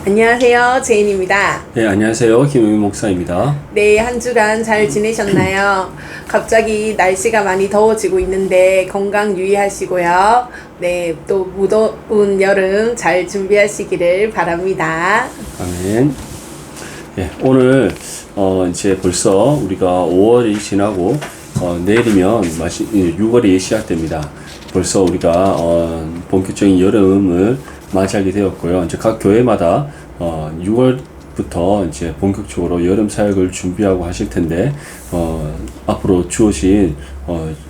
안녕하세요. 제인입니다. 네, 안녕하세요. 김우민 목사입니다. 네, 한 주간 잘 지내셨나요? 갑자기 날씨가 많이 더워지고 있는데 건강 유의하시고요. 네, 또 무더운 여름 잘 준비하시기를 바랍니다. 아멘. 네, 오늘 이제 벌써 우리가 5월이 지나고 내일이면 6월이 시작됩니다. 벌써 우리가 본격적인 여름을 맞이하게 되었고요. 이제 각 교회마다 6월부터 이제 본격적으로 여름 사역을 준비하고 하실 텐데 앞으로 주어진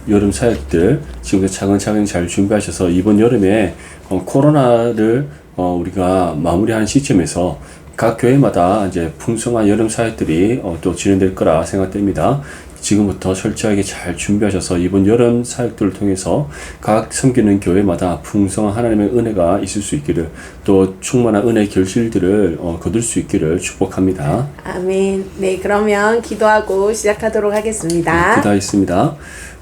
여름 사역들 지금부터 차근차근 잘 준비하셔서 이번 여름에 코로나를 우리가 마무리하는 시점에서 각 교회마다 이제 풍성한 여름 사역들이 또 진행될 거라 생각됩니다. 지금부터 철저하게 잘 준비하셔서 이번 여름 사역들을 통해서 각 섬기는 교회마다 풍성한 하나님의 은혜가 있을 수 있기를, 또 충만한 은혜의 결실들을 거둘 수 있기를 축복합니다. 아멘. 네, 그러면 기도하고 시작하도록 하겠습니다. 네, 기도하겠습니다.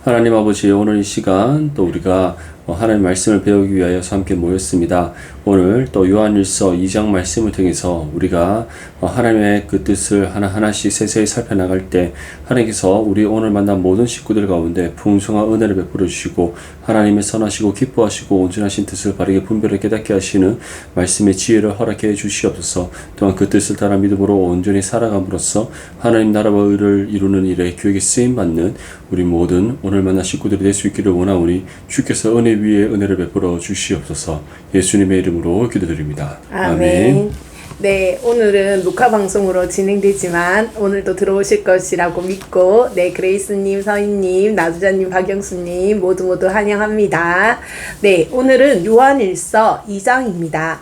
하나님 아버지, 오늘 이 시간 또 우리가 하나님 말씀을 배우기 위하여서 함께 모였습니다. 오늘 또 요한일서 2장 말씀을 통해서 우리가 하나님의 그 뜻을 하나하나씩 세세히 살펴나갈 때 하나님께서 우리 오늘 만난 모든 식구들 가운데 풍성한 은혜를 베풀어 주시고 하나님의 선하시고 기뻐하시고 온전하신 뜻을 바르게 분별하게 깨닫게 하시는 말씀의 지혜를 허락해 주시옵소서. 또한 그 뜻을 따라 믿음으로 온전히 살아감으로써 하나님 나라와 의를 이루는 일에 교육에 쓰임받는 우리 모든 오늘 만난 식구들이 될 수 있기를 원하오니 주께서 은혜 위에 은혜를 베풀어 주시옵소서. 예수님의 이름으로 기도드립니다. 아멘. 네, 오늘은 녹화 방송으로 진행되지만 오늘도 들어오실 것이라고 믿고, 네, 그레이스님, 서인님, 나두자님, 박영수님 모두 환영합니다. 네, 오늘은 요한일서 2장입니다.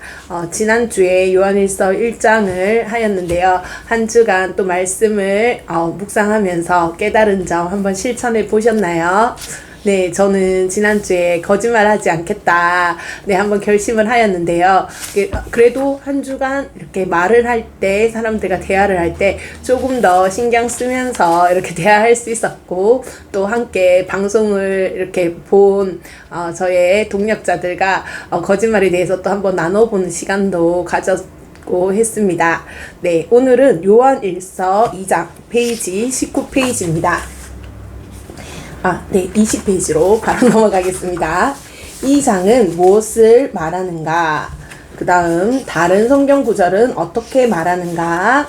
지난주에 요한일서 1장을 하였는데요. 한 주간 또 말씀을 묵상하면서 깨달은 점 한번 실천해 보셨나요? 네, 저는 지난주에 거짓말하지 않겠다. 네, 한번 결심을 하였는데요. 그래도 한 주간 이렇게 말을 할 때, 사람들과 대화를 할 때 조금 더 신경 쓰면서 이렇게 대화할 수 있었고, 또 함께 방송을 이렇게 본 저의 동력자들과 거짓말에 대해서 또 한번 나눠보는 시간도 가졌고 했습니다. 네, 오늘은 요한일서 2장 페이지 19페이지입니다. 네, 20페이지로 바로 넘어가겠습니다. 이 장은 무엇을 말하는가? 그 다음 다른 성경 구절은 어떻게 말하는가?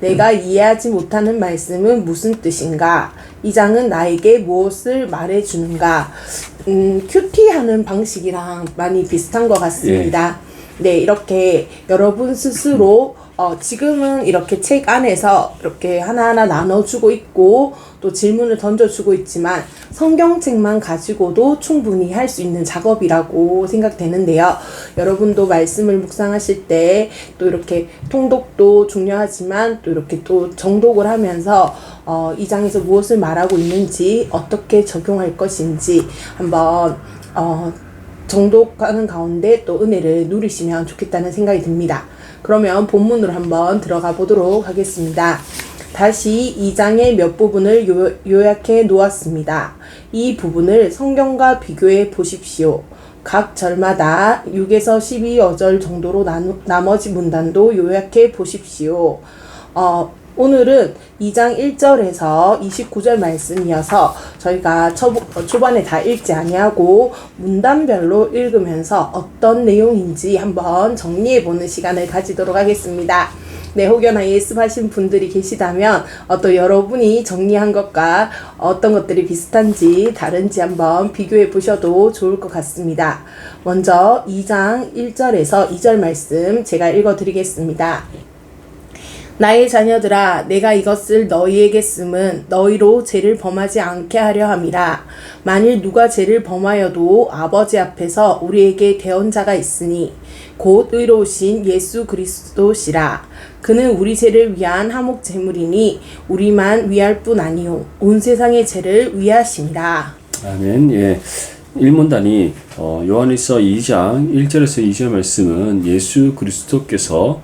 내가 이해하지 못하는 말씀은 무슨 뜻인가? 이 장은 나에게 무엇을 말해주는가? 큐티하는 방식이랑 많이 비슷한 것 같습니다. 네, 이렇게 여러분 스스로 지금은 이렇게 책 안에서 이렇게 하나하나 나눠주고 있고 또 질문을 던져주고 있지만 성경책만 가지고도 충분히 할 수 있는 작업이라고 생각되는데요. 여러분도 말씀을 묵상하실 때 또 이렇게 통독도 중요하지만 또 이렇게 또 정독을 하면서 이 장에서 무엇을 말하고 있는지 어떻게 적용할 것인지 한번 정독하는 가운데 또 은혜를 누리시면 좋겠다는 생각이 듭니다. 그러면 본문으로 한번 들어가 보도록 하겠습니다. 다시 2장의 몇 부분을 요약해 놓았습니다. 이 부분을 성경과 비교해 보십시오. 각 절마다 6에서 12어절 정도로 나머지 문단도 요약해 보십시오. 오늘은 2장 1절에서 29절 말씀이어서 저희가 초반에 다 읽지 아니하고 문단별로 읽으면서 어떤 내용인지 한번 정리해보는 시간을 가지도록 하겠습니다. 네, 혹여나 예습하신 분들이 계시다면 또 여러분이 정리한 것과 어떤 것들이 비슷한지 다른지 한번 비교해 보셔도 좋을 것 같습니다. 먼저 2장 1절에서 2절 말씀 제가 읽어드리겠습니다. 나의 자녀들아, 내가 이것을 너희에게 쓰면 너희로 죄를 범하지 않게 하려 함이라. 만일 누가 죄를 범하여도 아버지 앞에서 우리에게 대언자가 있으니 곧 의로우신 예수 그리스도시라. 그는 우리 죄를 위한 화목 제물이니 우리만 위할 뿐 아니요 온 세상의 죄를 위하심이라. 아멘. 예. 1문단이 요한일서 2장 1절에서 2절 말씀은 예수 그리스도께서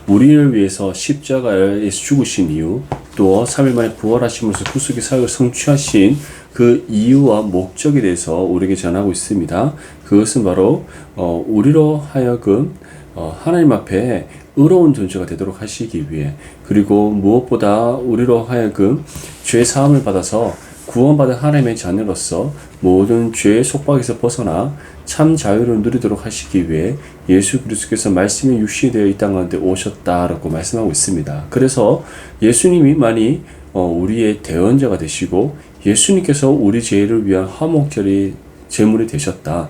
우리를 위해서 십자가에서 죽으신 이유, 또 3일 만에 부활하시면서 구속의 사역을 성취하신 그 이유와 목적에 대해서 우리에게 전하고 있습니다. 그것은 바로 우리로 하여금 하나님 앞에 의로운 존재가 되도록 하시기 위해, 그리고 무엇보다 우리로 하여금 죄 사함을 받아서 구원받은 하나님의 자녀로서 모든 죄의 속박에서 벗어나 참 자유를 누리도록 하시기 위해 예수 그리스도께서 말씀이 육신이 되어 이 땅 가운데 오셨다라고 말씀하고 있습니다. 그래서 예수님이만이 우리의 대언자가 되시고, 예수님께서 우리 죄를 위한 화목제물이 제물이 되셨다.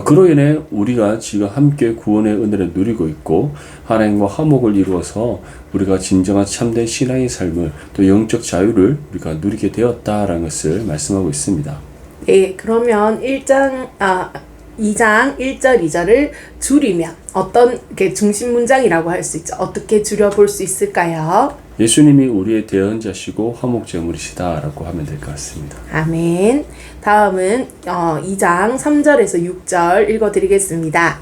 그로 인해 우리가 지금 함께 구원의 은혜를 누리고 있고, 하나님과 화목을 이루어서 우리가 진정한 참된 신앙의 삶을, 또 영적 자유를 우리가 누리게 되었다라는 것을 말씀하고 있습니다. 네, 그러면 2장 1절 2절을 줄이면 어떤 게 중심 문장이라고 할 수 있죠? 어떻게 줄여볼 수 있을까요? 예수님이 우리의 대언자시고 화목제물이시다라고 하면 될 것 같습니다. 아멘. 다음은 2장 3절에서 6절 읽어드리겠습니다.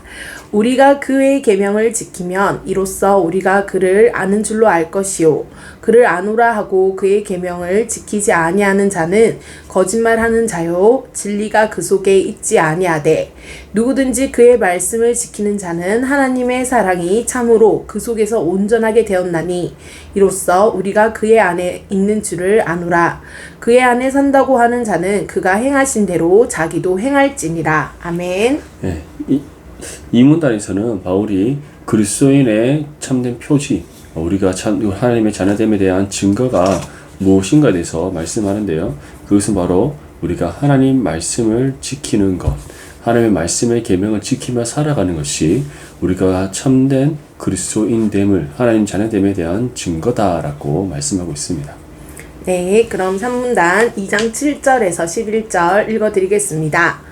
우리가 그의 계명을 지키면 이로써 우리가 그를 아는 줄로 알 것이요, 그를 아노라 하고 그의 계명을 지키지 아니하는 자는 거짓말하는 자요, 진리가 그 속에 있지 아니하되 누구든지 그의 말씀을 지키는 자는 하나님의 사랑이 참으로 그 속에서 온전하게 되었나니 이로써 우리가 그의 안에 있는 줄을 아노라. 그의 안에 산다고 하는 자는 그가 행하신 대로 자기도 행할지니라. 아멘. 네, 이 문단에서는 바울이 그리스도인의 참된 표지, 우리가 하나님의 자녀됨에 대한 증거가 무엇인가에 대해서 말씀하는데요. 그것은 바로 우리가 하나님 말씀을 지키는 것, 하나님의 말씀의 계명을 지키며 살아가는 것이 우리가 참된 그리스도인됨을, 하나님 자녀됨에 대한 증거다라고 말씀하고 있습니다. 네, 그럼 3문단 2장 7절에서 11절 읽어드리겠습니다.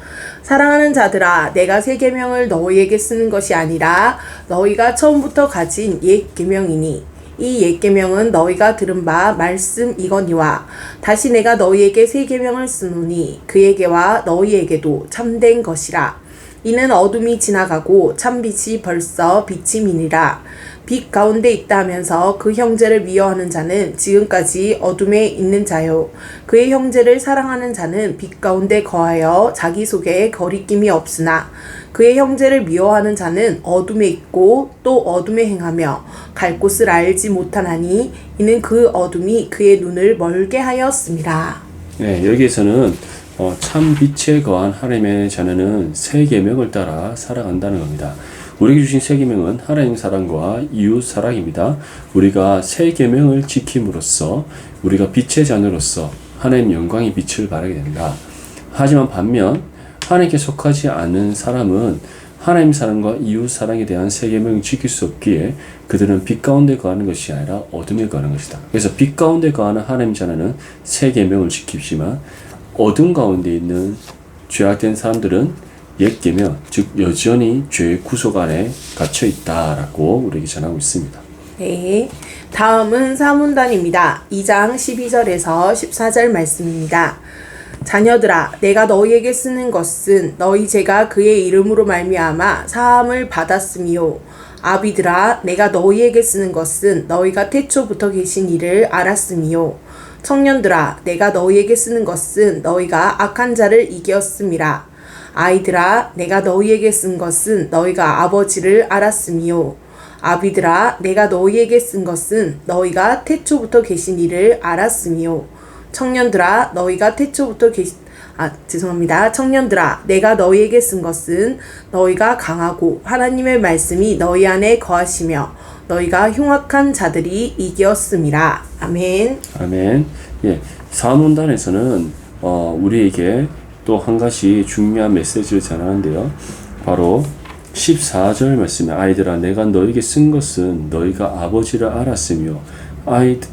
사랑하는 자들아, 내가 새 계명을 너희에게 쓰는 것이 아니라 너희가 처음부터 가진 옛 계명이니 이 옛 계명은 너희가 들은 바 말씀이거니와 다시 내가 너희에게 새 계명을 쓰노니 그에게와 너희에게도 참된 것이라. 이는 어둠이 지나가고 참빛이 벌써 비침이니라. 빛 가운데 있다 하면서 그 형제를 미워하는 자는 지금까지 어둠에 있는 자요, 그의 형제를 사랑하는 자는 빛 가운데 거하여 자기 속에 거리낌이 없으나 그의 형제를 미워하는 자는 어둠에 있고 또 어둠에 행하며 갈 곳을 알지 못하나니 이는 그 어둠이 그의 눈을 멀게 하였습니다. 네, 여기에서는 참 빛에 거한 하나님의 자녀는 새 계명을 따라 살아간다는 겁니다. 우리에게 주신 새 계명은 하나님 사랑과 이웃 사랑입니다. 우리가 새 계명을 지킴으로써 우리가 빛의 자녀로서 하나님 영광의 빛을 발하게 된다. 하지만 반면 하나님께 속하지 않는 사람은 하나님 사랑과 이웃 사랑에 대한 새 계명을 지킬 수 없기에 그들은 빛 가운데 거하는 것이 아니라 어둠에 거하는 것이다. 그래서 빛 가운데 거하는 하나님 자녀는 새 계명을 지킵지만 어둠 가운데 있는 죄악된 사람들은 옛 계명, 즉 여전히 죄의 구속 안에 갇혀 있다라고 우리에게 전하고 있습니다. 네, 다음은 4문단입니다. 2장 12절에서 14절 말씀입니다. 자녀들아, 내가 너희에게 쓰는 것은 너희 죄가 그의 이름으로 말미암아 사함을 받았음이요, 아비들아, 내가 너희에게 쓰는 것은 너희가 태초부터 계신 이를 알았음이요, 청년들아, 내가 너희에게 쓰는 것은 너희가 악한 자를 이겼음이라. 아이들아, 내가 너희에게 쓴 것은 너희가 아버지를 알았음이요, 아비들아, 내가 너희에게 쓴 것은 너희가 태초부터 계신 이를 알았음이요, 청년들아, 청년들아, 내가 너희에게 쓴 것은 너희가 강하고 하나님의 말씀이 너희 안에 거하시며 너희가 흉악한 자들이 이겼음이라. 아멘. 아멘. 예, 사문단에서는 우리에게 또 한 가지 중요한 메시지를 전하는데요. 바로 14절 말씀에 아이들아, 내가 너에게 쓴 것은 너희가 아버지를 알았으며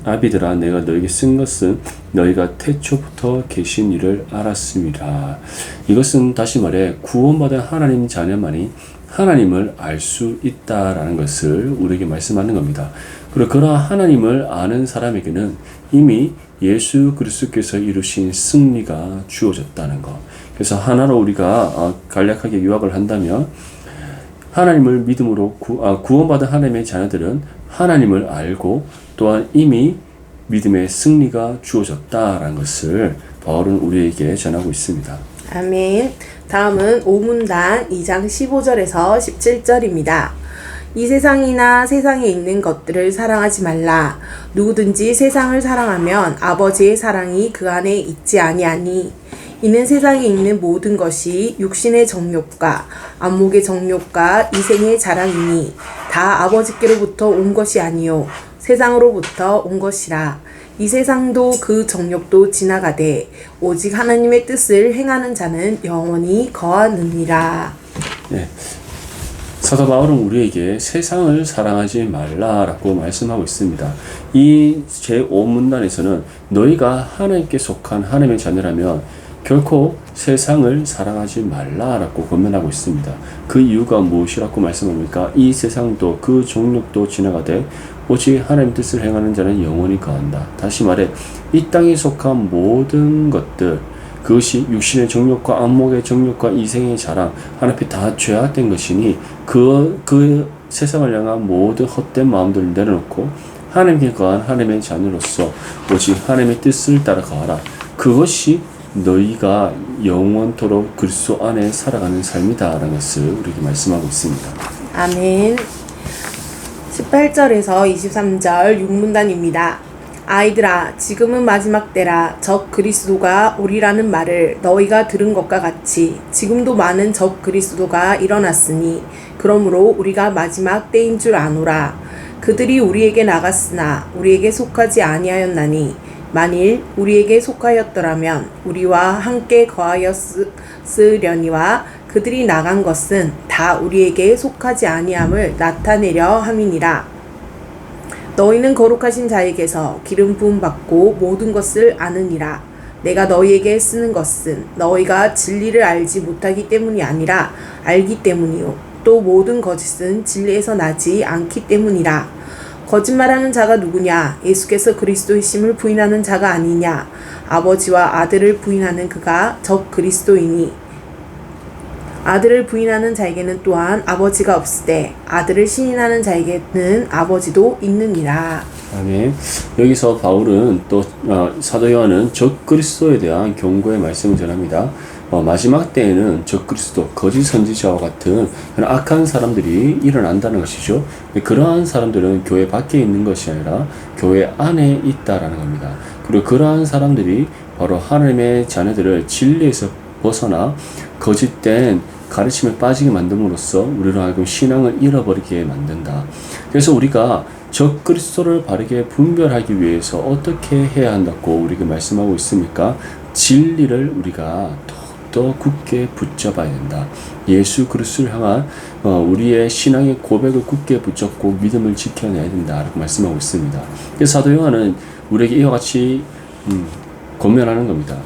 아비들아, 내가 너에게 쓴 것은 너희가 태초부터 계신 이를 알았음이라. 이것은 다시 말해 구원받은 하나님 자녀만이 하나님을 알 수 있다라는 것을 우리에게 말씀하는 겁니다. 그리고 그러한 하나님을 아는 사람에게는 이미 예수 그리스도께서 이루신 승리가 주어졌다는 것. 그래서 하나로 우리가 간략하게 요약을 한다면 하나님을 믿음으로 구원받은 하나님의 자녀들은 하나님을 알고 또한 이미 믿음의 승리가 주어졌다라는 것을 바울은 우리에게 전하고 있습니다. 아멘. 다음은 5문단 2장 15절에서 17절입니다. 이 세상이나 세상에 있는 것들을 사랑하지 말라. 누구든지 세상을 사랑하면 아버지의 사랑이 그 안에 있지 아니하니. 이는 세상에 있는 모든 것이 육신의 정욕과 안목의 정욕과 이생의 자랑이니 다 아버지께로부터 온 것이 아니요 세상으로부터 온 것이라. 이 세상도 그 정욕도 지나가되 오직 하나님의 뜻을 행하는 자는 영원히 거하느니라. 예. 사도 바울은 우리에게 세상을 사랑하지 말라라고 말씀하고 있습니다. 이 제5문단에서는 너희가 하나님께 속한 하나님의 자녀라면 결코 세상을 사랑하지 말라라고 권면하고 있습니다. 그 이유가 무엇이라고 말씀합니까? 이 세상도 그 종력도 지나가되 오직 하나님의 뜻을 행하는 자는 영원히 거한다. 다시 말해 이 땅에 속한 모든 것들, 그것이 육신의 정욕과 안목의 정욕과 이생의 자랑, 하나님 앞에 다 죄악된 것이니 그 세상을 향한 모든 헛된 마음들을 내려놓고 하나님께 거한 하나님의 자녀로서 오직 하나님의 뜻을 따라가라. 그것이 너희가 영원토록 그리스도 안에 살아가는 삶이다라는 것을 우리에게 말씀하고 있습니다. 아멘. 18절에서 23절 6문단입니다. 아이들아, 지금은 마지막 때라. 적 그리스도가 오리라는 말을 너희가 들은 것과 같이 지금도 많은 적 그리스도가 일어났으니 그러므로 우리가 마지막 때인 줄 아노라. 그들이 우리에게 나갔으나 우리에게 속하지 아니하였나니 만일 우리에게 속하였더라면 우리와 함께 거하였으려니와 그들이 나간 것은 다 우리에게 속하지 아니함을 나타내려 함이니라. 너희는 거룩하신 자에게서 기름 부음 받고 모든 것을 아느니라. 내가 너희에게 쓰는 것은 너희가 진리를 알지 못하기 때문이 아니라 알기 때문이요 또 모든 거짓은 진리에서 나지 않기 때문이라. 거짓말하는 자가 누구냐? 예수께서 그리스도이심을 부인하는 자가 아니냐? 아버지와 아들을 부인하는 그가 적 그리스도이니 아들을 부인하는 자에게는 또한 아버지가 없으되 아들을 신인하는 자에게는 아버지도 있느니라. 아멘. 여기서 바울은 또 사도 요한은 적 그리스도에 대한 경고의 말씀을 전합니다. 마지막 때에는 적 그리스도, 거짓 선지자와 같은 그런 악한 사람들이 일어난다는 것이죠. 그러한 사람들은 교회 밖에 있는 것이 아니라 교회 안에 있다라는 겁니다. 그리고 그러한 사람들이 바로 하나님의 자녀들을 진리에서 벗어나 거짓된 가르침에 빠지게 만듦으로써 우리로 하여금 신앙을 잃어버리게 만든다. 그래서 우리가 적 그리스도를 바르게 분별하기 위해서 어떻게 해야 한다고 우리에게 말씀하고 있습니까? 진리를 우리가 더욱더 굳게 붙잡아야 된다. 예수 그리스도를 향한 우리의 신앙의 고백을 굳게 붙잡고 믿음을 지켜내야 된다라고 말씀하고 있습니다. 그래서 사도 요한은 우리에게 이와 같이 권면하는 겁니다.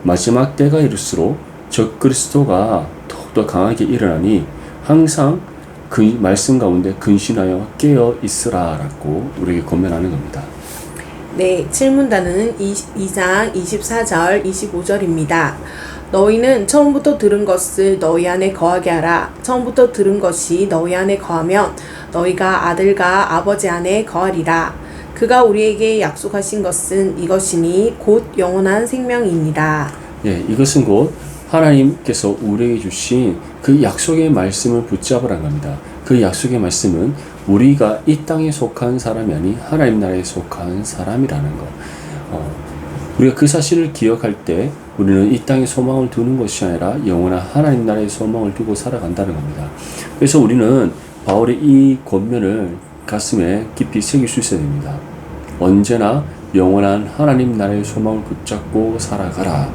마지막 때가 이를수록 적 그리스도가 더욱더 강하게 일어나니 항상 그 말씀 가운데 근신하여 깨어 있으라라고 우리에게 권면하는 겁니다. 네, 7문단은 2장 24절 25절입니다. 너희는 처음부터 들은 것을 너희 안에 거하게 하라. 처음부터 들은 것이 너희 안에 거하면 너희가 아들과 아버지 안에 거하리라. 그가 우리에게 약속하신 것은 이것이니 곧 영원한 생명이니라. 예, 이것은 곧 하나님께서 우리에게 주신 그 약속의 말씀을 붙잡으라는 겁니다. 그 약속의 말씀은 우리가 이 땅에 속한 사람이 아닌 하나님 나라에 속한 사람이라는 것. 우리가 그 사실을 기억할 때 우리는 이 땅에 소망을 두는 것이 아니라 영원한 하나님 나라에 소망을 두고 살아간다는 겁니다. 그래서 우리는 바울의 이 권면을 가슴에 깊이 새길 수 있어야 됩니다. 언제나 영원한 하나님 나라의 소망을 붙잡고 살아가라.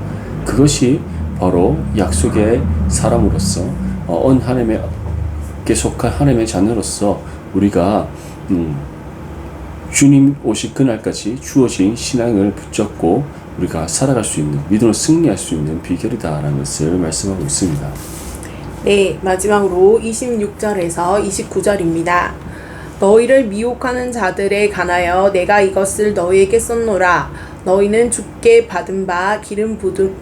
그것이 바로 약속의 사람으로서 하나님께 속한 하나님의 자녀로서 우리가 주님 오실 그날까지 주어진 신앙을 붙잡고 우리가 살아갈 수 있는, 믿음으로 승리할 수 있는 비결이다라는 것을 말씀하고 있습니다. 네, 마지막으로 26절에서 29절입니다. 너희를 미혹하는 자들에 관하여 내가 이것을 너희에게 썼노라. 너희는 주께 받은 바 기름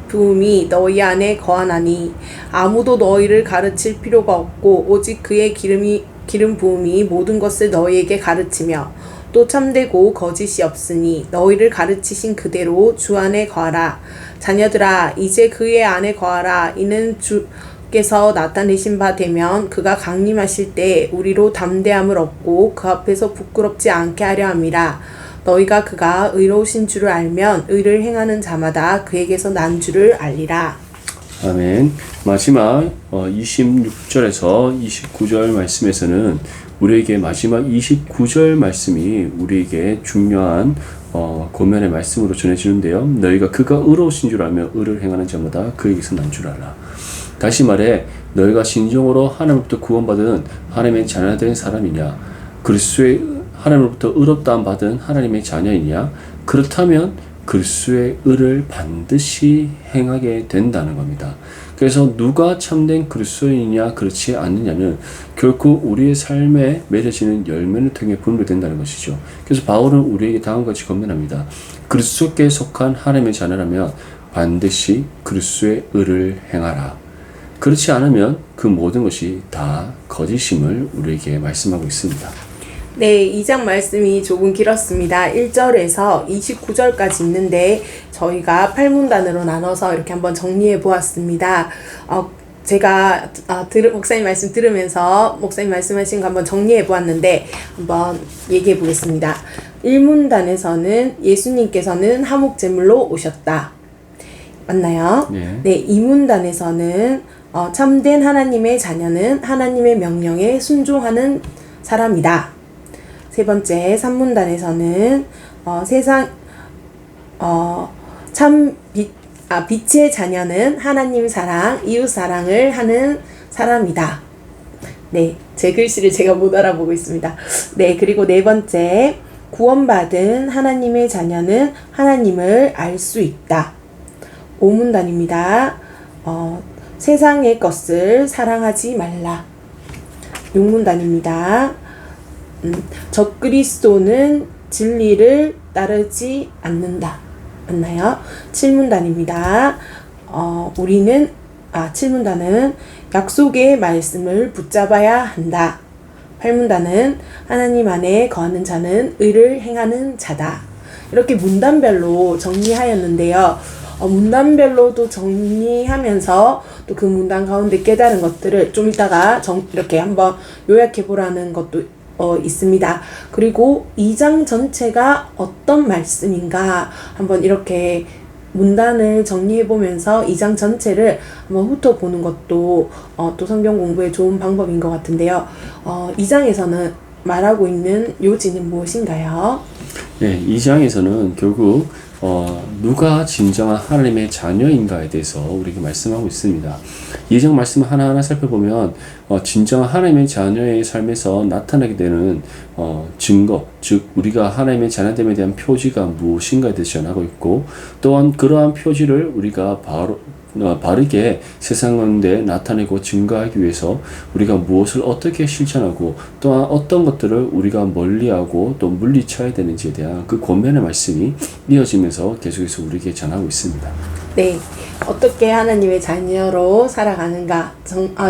부음이 너희 안에 거하나니 아무도 너희를 가르칠 필요가 없고 오직 그의 기름 부음이 모든 것을 너희에게 가르치며 또 참되고 거짓이 없으니 너희를 가르치신 그대로 주 안에 거하라. 자녀들아, 이제 그의 안에 거하라. 이는 주께서 나타내신 바 되면 그가 강림하실 때 우리로 담대함을 얻고 그 앞에서 부끄럽지 않게 하려 함이라. 너희가 그가 의로우신 줄을 알면 의를 행하는 자마다 그에게서 난 줄을 알리라. 아멘. 마지막 26절에서 29절 말씀에서는 우리에게 마지막 29절 말씀이 우리에게 중요한 고면의 말씀으로 전해지는데요. 너희가 그가 의로우신 줄 알며 의를 행하는 자마다 그에게서 난 줄 알라. 다시 말해 너희가 진정으로 하나님으로부터 구원받은 하나님의 자녀된 사람이냐, 그리스도의 하나님으로부터 의롭다함 받은 하나님의 자녀이냐, 그렇다면 그리스도의 의를 반드시 행하게 된다는 겁니다. 그래서 누가 참된 그리스도인이냐 그렇지 않느냐는 결코 우리의 삶에 맺어지는 열매를 통해 분별된다는 것이죠. 그래서 바울은 우리에게 다음과 같이 권면합니다. 그리스도께 속한 하나님의 자녀라면 반드시 그리스도의 의를 행하라. 그렇지 않으면 그 모든 것이 다 거짓임을 우리에게 말씀하고 있습니다. 네, 2장 말씀이 조금 길었습니다. 1절에서 29절까지 있는데 저희가 8문단으로 나눠서 이렇게 한번 정리해 보았습니다. 제가 목사님 말씀 들으면서 목사님 말씀하신 거 한번 정리해 보았는데 한번 얘기해 보겠습니다. 1문단에서는 예수님께서는 화목제물로 오셨다. 맞나요? 네, 2문단에서는 참된 하나님의 자녀는 하나님의 명령에 순종하는 사람이다. 세 번째 3문단에서는 빛의 자녀는 하나님 사랑, 이웃 사랑을 하는 사람이다. 네, 제 글씨를 제가 못 알아보고 있습니다. 네, 그리고 네 번째 구원받은 하나님의 자녀는 하나님을 알 수 있다. 5문단입니다. 세상의 것을 사랑하지 말라. 6문단입니다. 적그리스도는 진리를 따르지 않는다. 맞나요? 7문단입니다. 7문단은 약속의 말씀을 붙잡아야 한다. 8문단은 하나님 안에 거하는 자는 의를 행하는 자다. 이렇게 문단별로 정리하였는데요. 문단별로도 정리하면서 또 그 문단 가운데 깨달은 것들을 좀 이따가 이렇게 한번 요약해 보라는 것도 있습니다. 그리고 2장 전체가 어떤 말씀인가 한번 이렇게 문단을 정리해 보면서 2장 전체를 한번 훑어보는 것도 또 성경 공부에 좋은 방법인 것 같은데요. 2장에서는 말하고 있는 요지는 무엇인가요? 네, 2장에서는 결국 누가 진정한 하나님의 자녀인가에 대해서 우리에게 말씀하고 있습니다. 2장 말씀을 하나하나 살펴보면 진정한 하나님의 자녀의 삶에서 나타나게 되는 증거, 즉 우리가 하나님의 자녀됨에 대한 표지가 무엇인가에 대해서 전하고 있고, 또한 그러한 표지를 우리가 바르게 세상 가운데 나타내고 증거하기 위해서 우리가 무엇을 어떻게 실천하고 또한 어떤 것들을 우리가 멀리하고 또 물리쳐야 되는지에 대한 그 권면의 말씀이 이어지면서 계속해서 우리에게 전하고 있습니다. 네, 어떻게 하나님의 자녀로 살아가는가,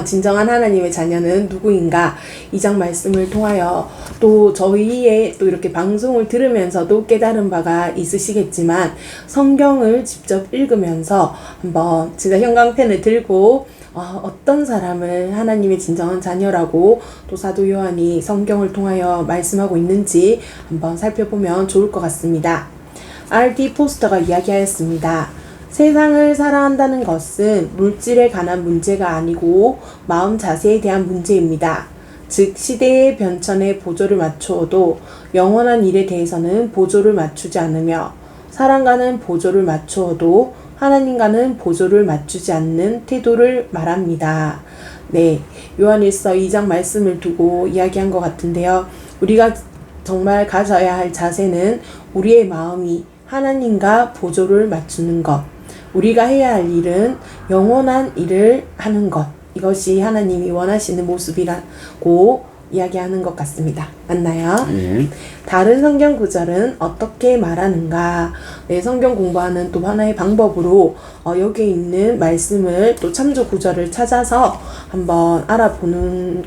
진정한 하나님의 자녀는 누구인가, 2장 말씀을 통하여 또 저희의 또 이렇게 방송을 들으면서도 깨달은 바가 있으시겠지만 성경을 직접 읽으면서 한번 진짜 형광펜을 들고 어떤 사람을 하나님의 진정한 자녀라고 또 사도 요한이 성경을 통하여 말씀하고 있는지 한번 살펴보면 좋을 것 같습니다. R.D. 포스터가 이야기하였습니다. 세상을 사랑한다는 것은 물질에 관한 문제가 아니고 마음 자세에 대한 문제입니다. 즉 시대의 변천에 보조를 맞추어도 영원한 일에 대해서는 보조를 맞추지 않으며 사람과는 보조를 맞추어도 하나님과는 보조를 맞추지 않는 태도를 말합니다. 네, 요한일서 2장 말씀을 두고 이야기한 것 같은데요. 우리가 정말 가져야 할 자세는 우리의 마음이 하나님과 보조를 맞추는 것, 우리가 해야 할 일은 영원한 일을 하는 것, 이것이 하나님이 원하시는 모습이라고 이야기하는 것 같습니다. 맞나요? 네. 다른 성경 구절은 어떻게 말하는가? 네, 성경 공부하는 또 하나의 방법으로 여기에 있는 말씀을 또 참조 구절을 찾아서 한번 알아보는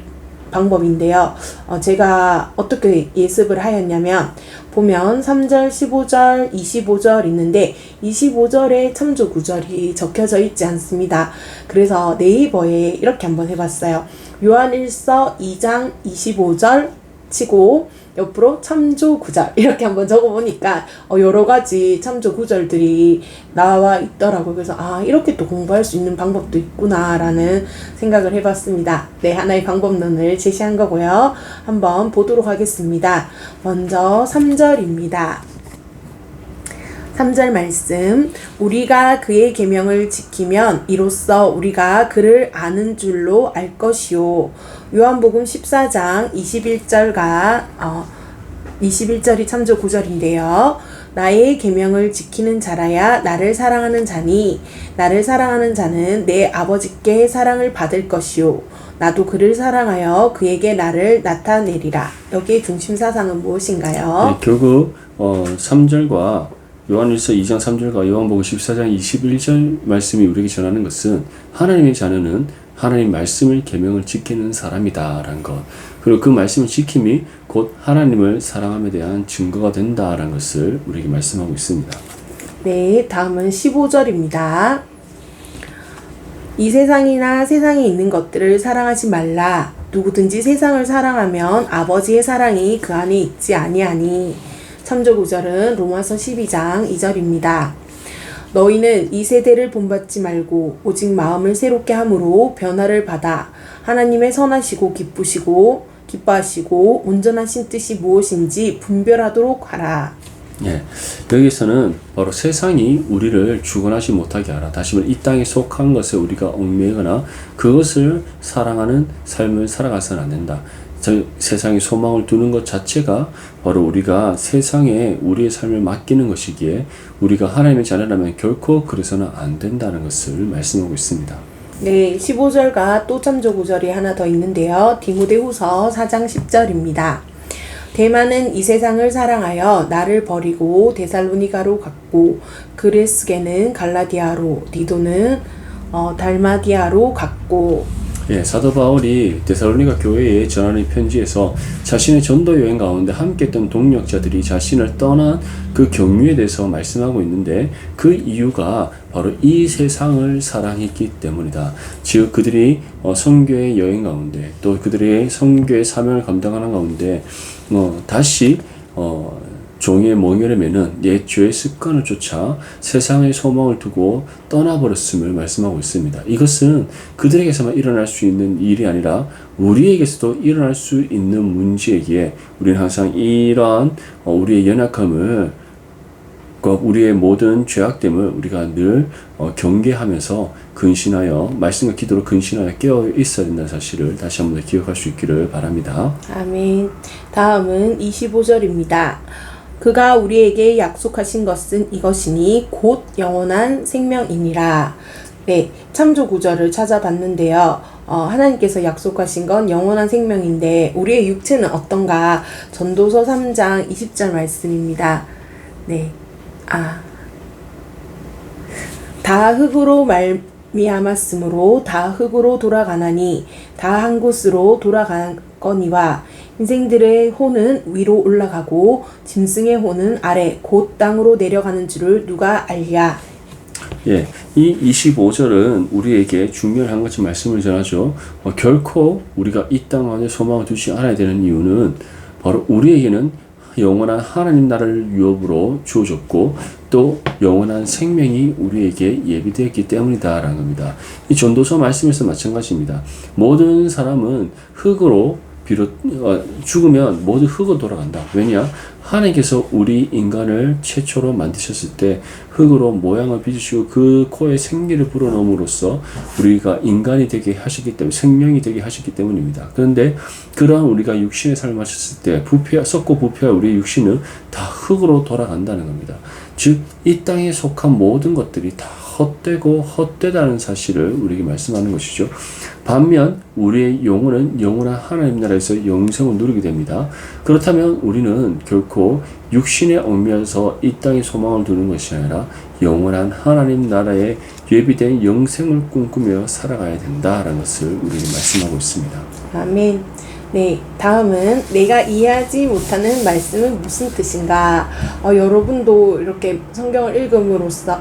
방법인데요. 제가 어떻게 예습을 하였냐면 보면 3절, 15절, 25절 있는데 25절에 참조 구절이 적혀져 있지 않습니다. 그래서 네이버에 이렇게 한번 해봤어요. 요한일서 2장 25절 치고 옆으로 참조 구절 이렇게 한번 적어보니까 여러 가지 참조 구절들이 나와 있더라고요. 그래서 이렇게 또 공부할 수 있는 방법도 있구나 라는 생각을 해봤습니다. 네, 하나의 방법론을 제시한 거고요. 한번 보도록 하겠습니다. 먼저 3절입니다. 3절 말씀, 우리가 그의 계명을 지키면 이로써 우리가 그를 아는 줄로 알 것이요. 요한복음 14장 21절이 참조 구절인데요. 나의 계명을 지키는 자라야 나를 사랑하는 자니 나를 사랑하는 자는 내 아버지께 사랑을 받을 것이요. 나도 그를 사랑하여 그에게 나를 나타내리라. 여기에 중심 사상은 무엇인가요? 네, 결국 3절과 요한일서 2장 3절과 요한복음 14장 21절 말씀이 우리에게 전하는 것은 하나님의 자녀는 하나님 말씀을 계명을 지키는 사람이다라는 것, 그리고 그 말씀을 지킴이 곧 하나님을 사랑함에 대한 증거가 된다라는 것을 우리에게 말씀하고 있습니다. 네, 다음은 15절입니다. 이 세상이나 세상에 있는 것들을 사랑하지 말라. 누구든지 세상을 사랑하면 아버지의 사랑이 그 안에 있지 아니하니. 참조 구절은 로마서 12장 2절입니다. 너희는 이 세대를 본받지 말고 오직 마음을 새롭게 함으로 변화를 받아 하나님의 선하시고 기뻐하시고 온전하신 뜻이 무엇인지 분별하도록 하라. 예, 여기서는 바로 세상이 우리를 주관하지 못하게 하라. 다시 말해 이 땅에 속한 것에 우리가 얽매거나 그것을 사랑하는 삶을 살아가서는 안 된다. 세상에 소망을 두는 것 자체가 바로 우리가 세상에 우리의 삶을 맡기는 것이기에 우리가 하나님의 자녀라면 결코 그래서는 안 된다는 것을 말씀하고 있습니다. 네, 15절과 또 참조 구절이 하나 더 있는데요. 디모데후서 4장 10절입니다. 대만은 이 세상을 사랑하여 나를 버리고 데살로니가로 갔고 그레스게는 갈라디아로 디도는 달마디아로 갔고. 예, 사도 바울이 데살로니가 교회에 전하는 편지에서 자신의 전도 여행 가운데 함께했던 동역자들이 자신을 떠난 그 경유에 대해서 말씀하고 있는데 그 이유가 바로 이 세상을 사랑했기 때문이다. 즉 그들이 선교의 여행 가운데 또 그들의 선교의 사명을 감당하는 가운데 다시 종의 몽열에 매는 옛 죄의 습관을 쫓아 세상의 소망을 두고 떠나버렸음을 말씀하고 있습니다. 이것은 그들에게서만 일어날 수 있는 일이 아니라 우리에게서도 일어날 수 있는 문제이기에 우리는 항상 이러한 우리의 연약함을 우리의 모든 죄악됨을 우리가 늘 경계하면서 근신하여 말씀과 기도로 근신하여 깨어 있어야 된다는 사실을 다시 한번 기억할 수 있기를 바랍니다. 아멘. 다음은 25절입니다. 그가 우리에게 약속하신 것은 이것이니 곧 영원한 생명이니라. 네, 참조 구절을 찾아봤는데요. 하나님께서 약속하신 건 영원한 생명인데 우리의 육체는 어떤가? 전도서 3장 20절 말씀입니다. 네, 다 흙으로 말미암았으므로 다 흙으로 돌아가나니 다 한 곳으로 돌아가거니와 인생들의 혼은 위로 올라가고 짐승의 혼은 아래 곧 땅으로 내려가는 줄을 누가 알랴. 예, 이 25절은 우리에게 중요한 한 가지 말씀을 전하죠. 결코 우리가 이 땅 안에 소망을 두지 않아야 되는 이유는 바로 우리에게는 영원한 하나님 나라를 유업으로 주어졌고 또 영원한 생명이 우리에게 예비되었기 때문이다라는 겁니다. 이 전도서 말씀에서 마찬가지입니다. 모든 사람은 흙으로 죽으면 모두 흙으로 돌아간다. 왜냐? 하나님께서 우리 인간을 최초로 만드셨을 때 흙으로 모양을 빚으시고 그 코에 생기를 불어넣음으로써 우리가 인간이 되게 하셨기 때문에 생명이 되게 하셨기 때문입니다. 그런데 그러한 우리가 육신의 삶을 마쳤을 때 썩고 부패한 우리의 육신은 다 흙으로 돌아간다는 겁니다. 즉 이 땅에 속한 모든 것들이 다 헛되고 헛되다는 사실을 우리에게 말씀하는 것이죠. 반면 우리의 영혼은 영원한 하나님 나라에서 영생을 누리게 됩니다. 그렇다면 우리는 결코 육신에 얽매여서 이 땅에 소망을 두는 것이 아니라 영원한 하나님 나라에 예비된 영생을 꿈꾸며 살아가야 된다라는 것을 우리에게 말씀하고 있습니다. 아멘. 네, 다음은 내가 이해하지 못하는 말씀은 무슨 뜻인가? 여러분도 이렇게 성경을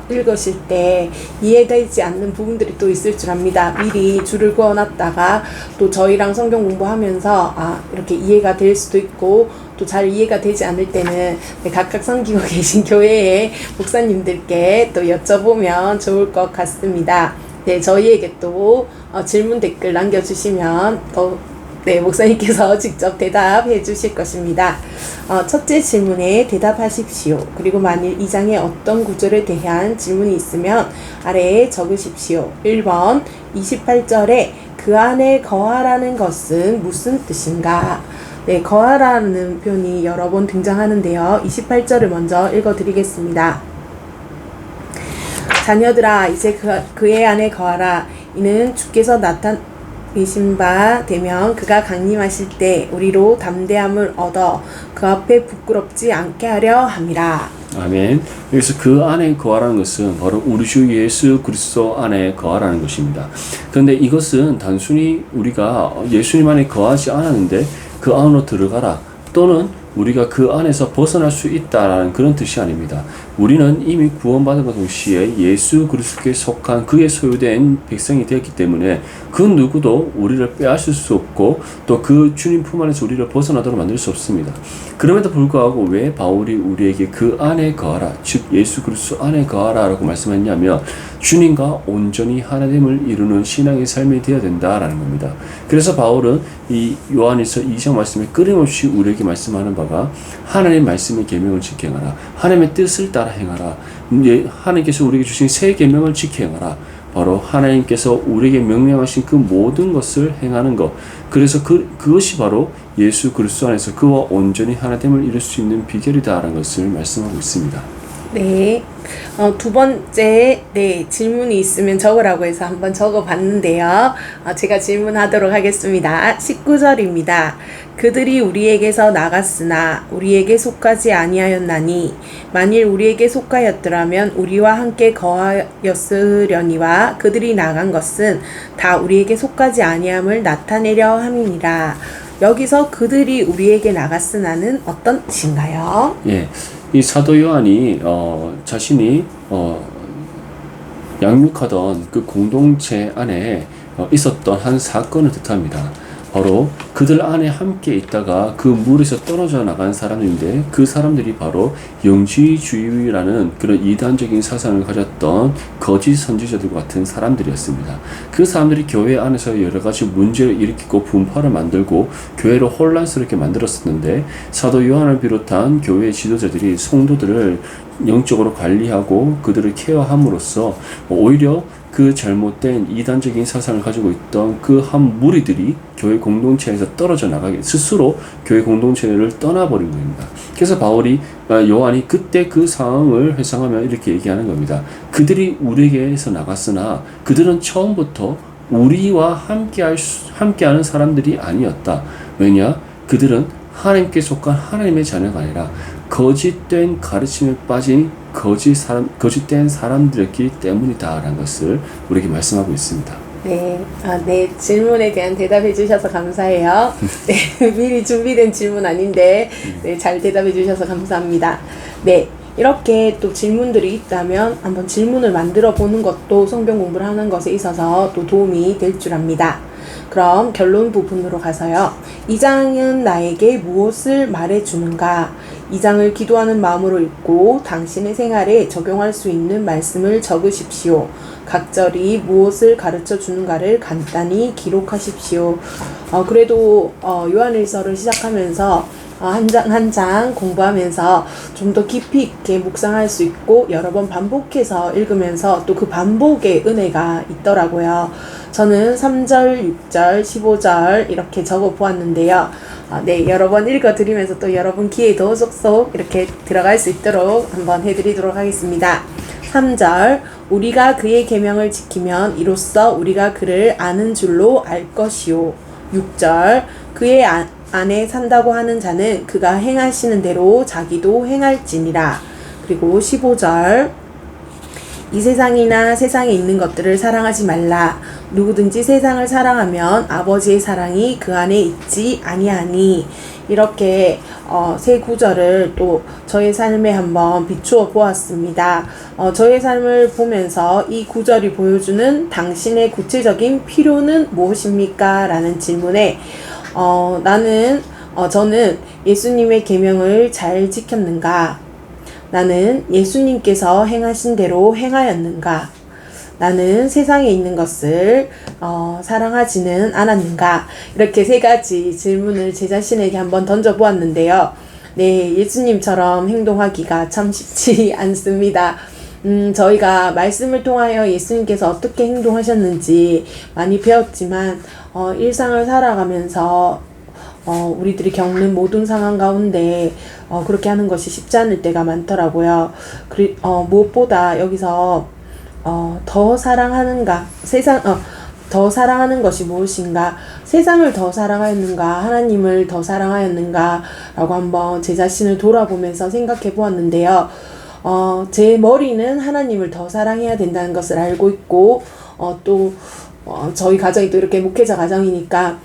읽으실 때 이해되지 않는 부분들이 또 있을 줄 압니다. 미리 줄을 그어놨다가 또 저희랑 성경 공부하면서 이렇게 이해가 될 수도 있고 또 잘 이해가 되지 않을 때는 각각 섬기고 계신 교회의 목사님들께 또 여쭤보면 좋을 것 같습니다. 네, 저희에게 또 질문 댓글 남겨주시면 또 목사님께서 직접 대답해 주실 것입니다. 첫째 질문에 대답하십시오. 그리고 만일 2장의 어떤 구절에 대한 질문이 있으면 아래에 적으십시오. 1번 28절에 그 안에 거하라는 것은 무슨 뜻인가? 네, 거하라는 표현이 여러 번 등장하는데요. 28절을 먼저 읽어드리겠습니다. 자녀들아 이제 그의 안에 거하라. 이는 주께서 나타내신 바 되면 그가 강림하실 때 우리로 담대함을 얻어 그 앞에 부끄럽지 않게 하려 함이라. 아멘. 여기서 그 안에 거하라는 것은 바로 우리 주 예수 그리스도 안에 거하라는 것입니다. 그런데 이것은 단순히 우리가 예수님 안에 거하지 않았는데 그 안으로 들어가라 또는 우리가 그 안에서 벗어날 수 있다라는 그런 뜻이 아닙니다. 우리는 이미 구원받은 것 동시에 예수 그리스도께 속한 그의 소유된 백성이 되었기 때문에 그 누구도 우리를 빼앗을 수 없고 또 그 주님 품 안에서 우리를 벗어나도록 만들 수 없습니다. 그럼에도 불구하고 왜 바울이 우리에게 그 안에 거하라, 즉 예수 그리스도 안에 거하라 라고 말씀했냐면 주님과 온전히 하나됨을 이루는 신앙의 삶이 되어야 된다라는 겁니다. 그래서 바울은 이 요한일서 2장 말씀에 끊임없이 우리에게 말씀하는 바가 하나님의 말씀의 계명을 지켜 행하라, 하나님의 뜻을 따라 행하라, 하나님께서 우리에게 주신 새 계명을 지켜 행하라. 바로 하나님께서 우리에게 명령하신 그 모든 것을 행하는 것. 그래서 그것이 바로 예수 그리스도 안에서 그와 온전히 하나됨을 이룰 수 있는 비결이다라는 것을 말씀하고 있습니다. 네. 두 번째, 질문이 있으면 적으라고 해서 한번 적어봤는데요. 제가 질문하도록 하겠습니다. 19절입니다. 그들이 우리에게서 나갔으나 우리에게 속하지 아니하였나니 만일 우리에게 속하였더라면 우리와 함께 거하였으려니와 그들이 나간 것은 다 우리에게 속하지 아니함을 나타내려 함이니라. 여기서 그들이 우리에게 나갔으나는 어떤 뜻인가요? 예. 이 사도 요한이 자신이 양육하던 그 공동체 안에 있었던 한 사건을 뜻합니다. 바로 그들 안에 함께 있다가 그 물에서 떨어져 나간 사람인데 그 사람들이 바로 영지주의라는 그런 이단적인 사상을 가졌던 거짓 선지자들과 같은 사람들이었습니다. 그 사람들이 교회 안에서 여러 가지 문제를 일으키고 분파를 만들고 교회를 혼란스럽게 만들었었는데 사도 요한을 비롯한 교회 지도자들이 성도들을 영적으로 관리하고 그들을 케어함으로써 오히려 그 잘못된 이단적인 사상을 가지고 있던 그 한 무리들이 교회 공동체에서 떨어져 나가게 스스로 교회 공동체를 떠나버린 겁니다. 그래서 요한이 그때 그 상황을 회상하며 이렇게 얘기하는 겁니다. 그들이 우리에게서 나갔으나 그들은 처음부터 우리와 함께하는 사람들이 아니었다. 왜냐? 그들은 하나님께 속한 하나님의 자녀가 아니라 거짓된 가르침에 빠진 거짓된 사람들이었기 때문이다라는 것을 우리에게 말씀하고 있습니다. 네, 질문에 대한 대답해 주셔서 감사해요. 네, 미리 준비된 질문 아닌데, 잘 대답해 주셔서 감사합니다. 네, 이렇게 또 질문들이 있다면 한번 질문을 만들어 보는 것도 성경 공부를 하는 것에 있어서 또 도움이 될 줄 압니다. 그럼 결론 부분으로 가서요. 2장은 나에게 무엇을 말해주는가? 2장을 기도하는 마음으로 읽고 당신의 생활에 적용할 수 있는 말씀을 적으십시오. 각 절이 무엇을 가르쳐 주는가를 간단히 기록하십시오. 그래도 요한일서를 시작하면서 한 장 한 장 공부하면서 좀 더 깊이 있게 묵상할 수 있고 여러 번 반복해서 읽으면서 또 그 반복의 은혜가 있더라고요. 저는 3절, 6절, 15절 이렇게 적어 보았는데요. 여러 번 읽어드리면서 또 여러분 귀에도 쏙쏙 이렇게 들어갈 수 있도록 한번 해드리도록 하겠습니다. 3절, 우리가 그의 계명을 지키면 이로써 우리가 그를 아는 줄로 알 것이요. 6절, 그의 안에 산다고 하는 자는 그가 행하시는 대로 자기도 행할지니라. 그리고 15절, 이 세상이나 세상에 있는 것들을 사랑하지 말라. 누구든지 세상을 사랑하면 아버지의 사랑이 그 안에 있지 아니하니. 이렇게 세 구절을 또 저의 삶에 한번 비추어 보았습니다. 저의 삶을 보면서 이 구절이 보여주는 당신의 구체적인 필요는 무엇입니까? 라는 질문에 저는 예수님의 계명을 잘 지켰는가? 나는 예수님께서 행하신 대로 행하였는가? 나는 세상에 있는 것을 사랑하지는 않았는가? 이렇게 세 가지 질문을 제 자신에게 한번 던져보았는데요. 네, 예수님처럼 행동하기가 참 쉽지 않습니다. 저희가 말씀을 통하여 예수님께서 어떻게 행동하셨는지 많이 배웠지만 일상을 살아가면서 우리들이 겪는 모든 상황 가운데 그렇게 하는 것이 쉽지 않을 때가 많더라고요. 무엇보다 여기서 더 사랑하는가? 더 사랑하는 것이 무엇인가? 세상을 더 사랑하였는가? 하나님을 더 사랑하였는가? 라고 한번 제 자신을 돌아보면서 생각해 보았는데요. 제 머리는 하나님을 더 사랑해야 된다는 것을 알고 있고, 저희 가정이 또 이렇게 목회자 가정이니까,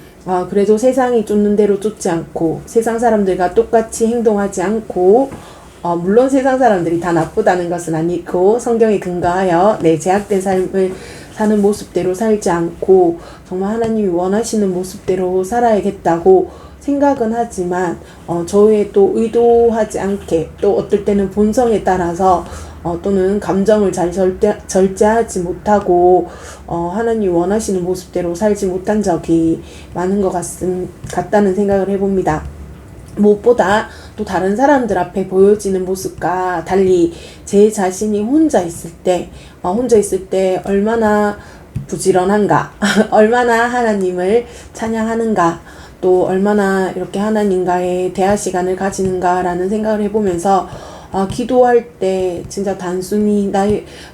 그래도 세상이 쫓는 대로 쫓지 않고, 세상 사람들과 똑같이 행동하지 않고, 물론 세상 사람들이 다 나쁘다는 것은 아니고 성경에 근거하여 내 제약된 삶을 사는 모습대로 살지 않고 정말 하나님이 원하시는 모습대로 살아야겠다고 생각은 하지만 저의 또 의도하지 않게 또 어떨 때는 본성에 따라서 또는 감정을 잘 절제하지 못하고 하나님이 원하시는 모습대로 살지 못한 적이 많은 것 같다는 생각을 해봅니다. 무엇보다 또 다른 사람들 앞에 보여지는 모습과 달리 제 자신이 혼자 있을 때 얼마나 부지런한가, 얼마나 하나님을 찬양하는가, 또 얼마나 이렇게 하나님과의 대화 시간을 가지는가라는 생각을 해보면서 기도할 때 진짜 단순히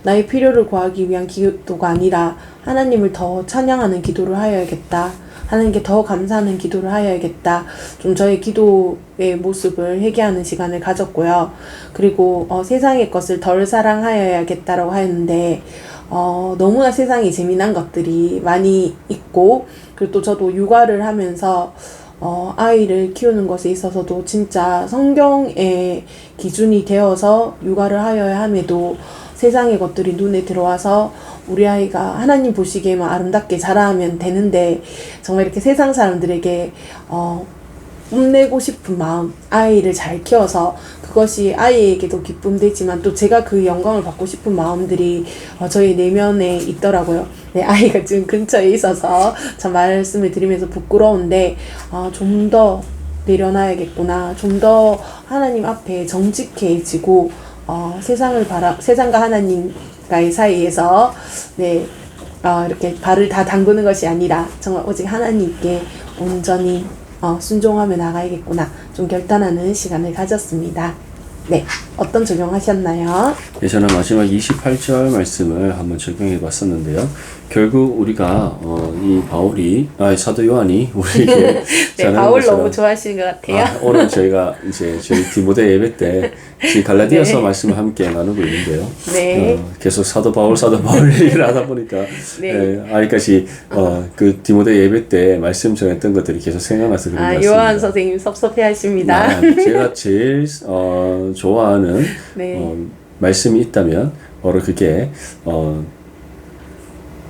나의 필요를 구하기 위한 기도가 아니라 하나님을 더 찬양하는 기도를 하여야겠다. 하나님께 더 감사하는 기도를 하여야겠다. 좀 저의 기도의 모습을 회개하는 시간을 가졌고요. 그리고 세상의 것을 덜 사랑하여야겠다라고 하였는데 너무나 세상에 재미난 것들이 많이 있고, 그리고 또 저도 육아를 하면서 아이를 키우는 것에 있어서도 진짜 성경의 기준이 되어서 육아를 하여야 함에도 세상의 것들이 눈에 들어와서 우리 아이가 하나님 보시기에만 아름답게 자라면 되는데 정말 이렇게 세상 사람들에게 뽐내고 싶은 마음, 아이를 잘 키워서 그것이 아이에게도 기쁨 되지만 또 제가 그 영광을 받고 싶은 마음들이 저희 내면에 있더라고요. 네, 아이가 지금 근처에 있어서 참 말씀을 드리면서 부끄러운데 좀 더 내려놔야겠구나, 좀 더 하나님 앞에 정직해지고 세상과 하나님과의 사이에서 이렇게 발을 다 담그는 것이 아니라 정말 오직 하나님께 온전히 순종하며 나가야겠구나, 좀 결단하는 시간을 가졌습니다. 네, 어떤 적용하셨나요? 네, 저는 마지막 28절 말씀을 한번 적용해 봤었는데요. 결국 우리가 이 사도 요한이 우리에게 네, 바울 너무 좋아하시는 것 같아요. 오늘 저희가 이제 저희 디모데 예배 때 갈라디아서 네. 말씀을 함께 나누고 있는데요. 네. 계속 사도 바울 얘기를 하다 보니까 네. 아직까지 그 디모데 예배 때 말씀 전했던 것들이 계속 생각나서 그런 것 같습니다. 요한 선생님 섭섭해하십니다. 제가 제일 좋아하는 네. 말씀이 있다면 바로 그게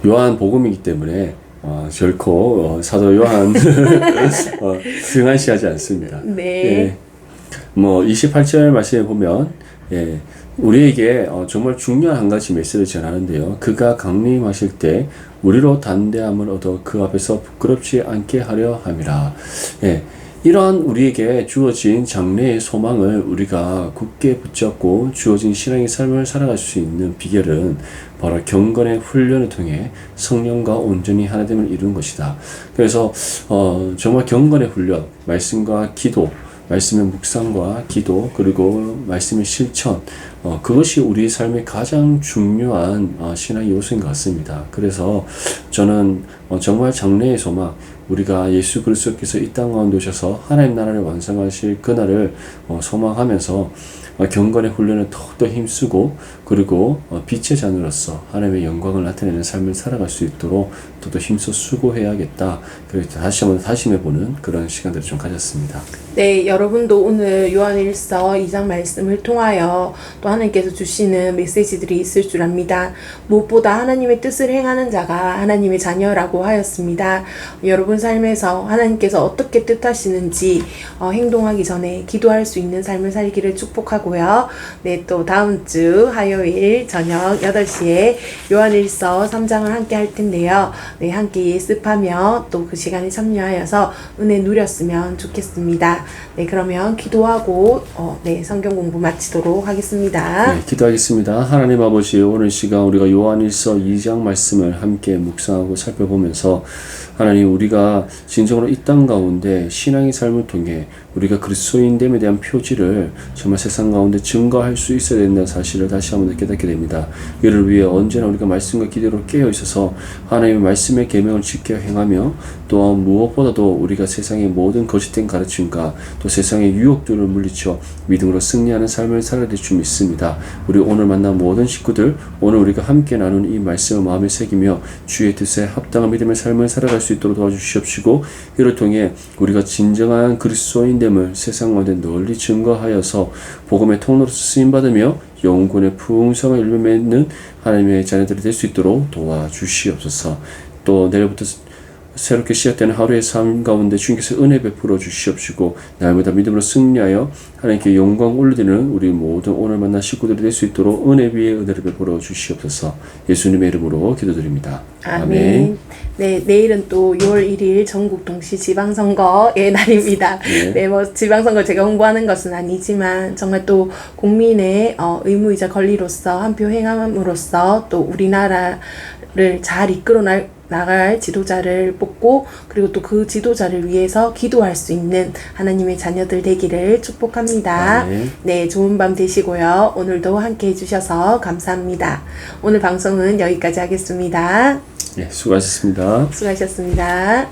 요한 복음이기 때문에 결코 사도 요한 등한시하지 않습니다. 네. 28절 말씀에 보면 우리에게 정말 중요한 한 가지 메시지를 전하는데요. 그가 강림하실 때 우리로 담대함을 얻어 그 앞에서 부끄럽지 않게 하려 함이라. 이러한 우리에게 주어진 장래의 소망을 우리가 굳게 붙잡고 주어진 신앙의 삶을 살아갈 수 있는 비결은 바로 경건의 훈련을 통해 성령과 온전히 하나됨을 이루는 것이다. 그래서 정말 경건의 훈련, 말씀과 기도, 말씀의 묵상과 기도, 그리고 말씀의 실천, 그것이 우리 삶의 가장 중요한 신앙의 요소인 것 같습니다. 그래서 저는 정말 장래의 소망, 우리가 예수 그리스도께서 이 땅 가운데 오셔서 하나님 나라를 완성하실 그날을 소망하면서 경건의 훈련을 더욱더 힘쓰고 그리고 빛의 자녀로서 하나님의 영광을 나타내는 삶을 살아갈 수 있도록 더욱더 힘써 수고해야겠다. 그래서 다시 한번 다짐해보는 그런 시간들을 좀 가졌습니다. 네, 여러분도 오늘 요한일서 2장 말씀을 통하여 또 하나님께서 주시는 메시지들이 있을 줄 압니다. 무엇보다 하나님의 뜻을 행하는 자가 하나님의 자녀라고 하였습니다. 여러분 삶에서 하나님께서 어떻게 뜻하시는지 행동하기 전에 기도할 수 있는 삶을 살기를 축복하고요. 네, 또 다음 주 화요일 저녁 8시에 요한일서 3장을 함께 할 텐데요. 네, 함께 예습하며 또 그 시간에 참여하여서 은혜 누렸으면 좋겠습니다. 네, 그러면 기도하고 네, 성경 공부 마치도록 하겠습니다. 네, 기도하겠습니다. 하나님 아버지, 오늘 시간 우리가 요한일서 2장 말씀을 함께 묵상하고 살펴보면서 하나님, 우리가 진정으로 이 땅 가운데 신앙의 삶을 통해 우리가 그리스도인됨에 대한 표지를 정말 세상 가운데 증거할 수 있어야 된다는 사실을 다시 한번 깨닫게 됩니다. 이를 위해 언제나 우리가 말씀과 기도로 깨어 있어서 하나님의 말씀의 계명을 지켜 행하며 또 무엇보다도 우리가 세상의 모든 거짓된 가르침과 또 세상의 유혹들을 물리쳐 믿음으로 승리하는 삶을 살아야 될 줄 믿습니다. 우리 오늘 만난 모든 식구들, 오늘 우리가 함께 나눈 이 말씀을 마음에 새기며 주의 뜻에 합당한 믿음의 삶을 살아갈 수 있도록 도와주시옵시고, 이를 통해 우리가 진정한 그리스도인됨을 세상 가운데 널리 증거하여서 복음의 통로로서 쓰임받으며 영혼의 풍성한 열매 맺는 하나님의 자녀들이 될 수 있도록 도와주시옵소서. 또 내일부터 새롭게 시작되는 하루의 삶 가운데 주님께서 은혜 베풀어 주시옵시고, 날마다 믿음으로 승리하여 하나님께 영광 올려드리는 우리 모든 오늘 만난 식구들이 될 수 있도록 은혜 위에 은혜를 베풀어 주시옵소서. 예수님의 이름으로 기도드립니다. 아멘. 네, 내일은 또 6월 1일 전국 동시 지방선거의 날입니다. 네. 네, 뭐 지방선거 제가 홍보하는 것은 아니지만 정말 또 국민의 의무이자 권리로서 한 표 행함으로써 또 우리나라를 잘 이끌어 나갈 지도자를 뽑고, 그리고 또 그 지도자를 위해서 기도할 수 있는 하나님의 자녀들 되기를 축복합니다. 네, 좋은 밤 되시고요. 오늘도 함께 해주셔서 감사합니다. 오늘 방송은 여기까지 하겠습니다. 네, 수고하셨습니다. 수고하셨습니다.